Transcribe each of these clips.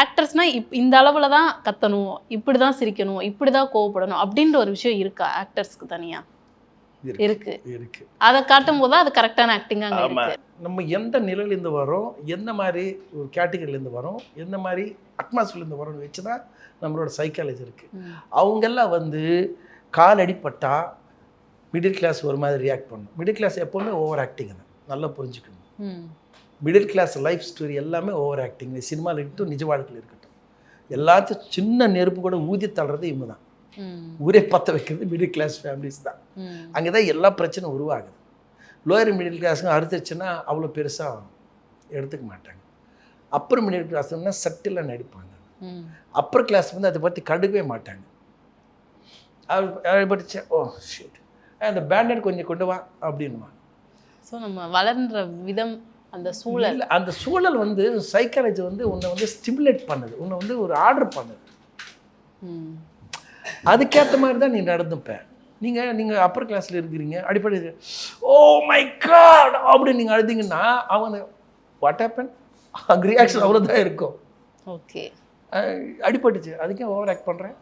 ஆக்டர்ஸ்னால் இந்த அளவில் தான் கத்தணும், இப்படி தான் சிரிக்கணும், இப்படி தான் கோவப்படணும் அப்படின்ற ஒரு விஷயம் இருக்கா ஆக்டர்ஸ்க்கு தனியாக? இருக்கு. அதை காட்டும் போது அது கரெக்டான ஆக்டிங்காக இருக்கு. நம்ம எந்த நிலையிலேருந்து வரோம், எந்த மாதிரி ஒரு கேட்டகரியிலேருந்து வரோம், எந்த மாதிரி அட்மாஸ்பியர்லேருந்து வரோம்னு வச்சு தான் நம்மளோட சைக்காலஜி இருக்குது. அவங்கெல்லாம் வந்து கால் அடிப்பட்டா மிடில் கிளாஸ் ஒரு மாதிரி ரியாக்ட் பண்ணணும். மிடில் கிளாஸ் எப்போவுமே ஓவர் ஆக்டிங் தான், நல்லா புரிஞ்சுக்கணும். மிடில் கிளாஸ் லைஃப் ஸ்டோரி எல்லாமே ஓவர் ஆக்டிங். சினிமாவில் இருக்கட்டும், நிஜ வாழ்க்கையில் இருக்கட்டும், எல்லாத்தையும் சின்ன நெருப்பு கூட ஊதி தள்ளுறது இவங்க தான். ஊரே பற்ற வைக்கிறது மிடில் கிளாஸ் ஃபேமிலிஸ் தான். அங்கே தான் எல்லா பிரச்சனையும் உருவாகுது. லோயர் மிடில் கிளாஸுங்க அறுத்துச்சுன்னா அவ்வளோ பெருசாக எடுத்துக்க மாட்டாங்க. அப்பர் மிடில் கிளாஸ்னா சட்டிலாக நடிப்பாங்க. அப்பர் கிளாஸ் வந்து அதை பற்றி கடுக்கவே மாட்டாங்க. அதை பற்றி ஓ ஷிட் அந்த பேண்டட் கொஞ்சம் கொண்டு வா அப்படின்வாங்க. ஸோ நம்ம வளர்ன்ற விதம், அந்த சூழல் வந்து சைக்காலஜி வந்து உன்னை வந்து ஸ்டிமுலேட் பண்ணுது, உன்னை வந்து ஒரு ஆர்டர் பண்ணுது. அதுக்கேற்ற மாதிரி தான் நீ நடந்துப்ப. நீங்கள் அப்பர் கிளாஸில் இருக்கிறீங்க, அடிப்படை ஓ மை காட் அப்படின்னு நீங்கள் அழுதிங்கன்னா அவங்க வாட் ஹேப்பன் அங்கே ரியாக்ஷன் அவ்வளோதான் இருக்கும். ஓகே, அடிப்பட்டுச்சு அதுக்கே ஓவர் ஆக்ட் பண்ணுறேன்.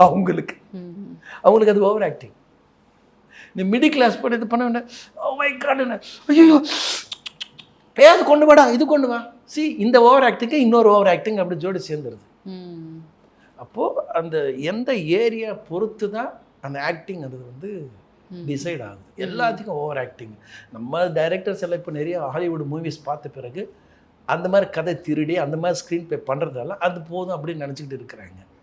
அவங்களுக்கு அது ஓவர் ஆக்டிங். நீ மிடில் கிளாஸ் போட்டு இது பண்ண வேண்டாம். ஓ மை காட் ஐயோ பேது கொண்டு வாடா, இது கொண்டு வா. சி இந்த ஓவர் ஆக்டிங்கு இன்னொரு ஓவர் ஆக்டிங் அப்படி ஜோடி சேர்ந்துருது. அப்போது அந்த எந்த ஏரியா பொறுத்து தான் அந்த ஆக்டிங் அது வந்து டிசைட் ஆகுது. எல்லாத்துக்கும் ஓவர் ஆக்டிங். நம்ம டைரக்டர்ஸ் எல்லாம் இப்போ நிறைய ஹாலிவுட் மூவிஸ் பார்த்த பிறகு அந்த மாதிரி கதை திருடி அந்த மாதிரி ஸ்க்ரீன் ப்ளே பண்ணுறதால அது போதும் அப்படின்னு நினச்சிக்கிட்டு இருக்கிறாங்க.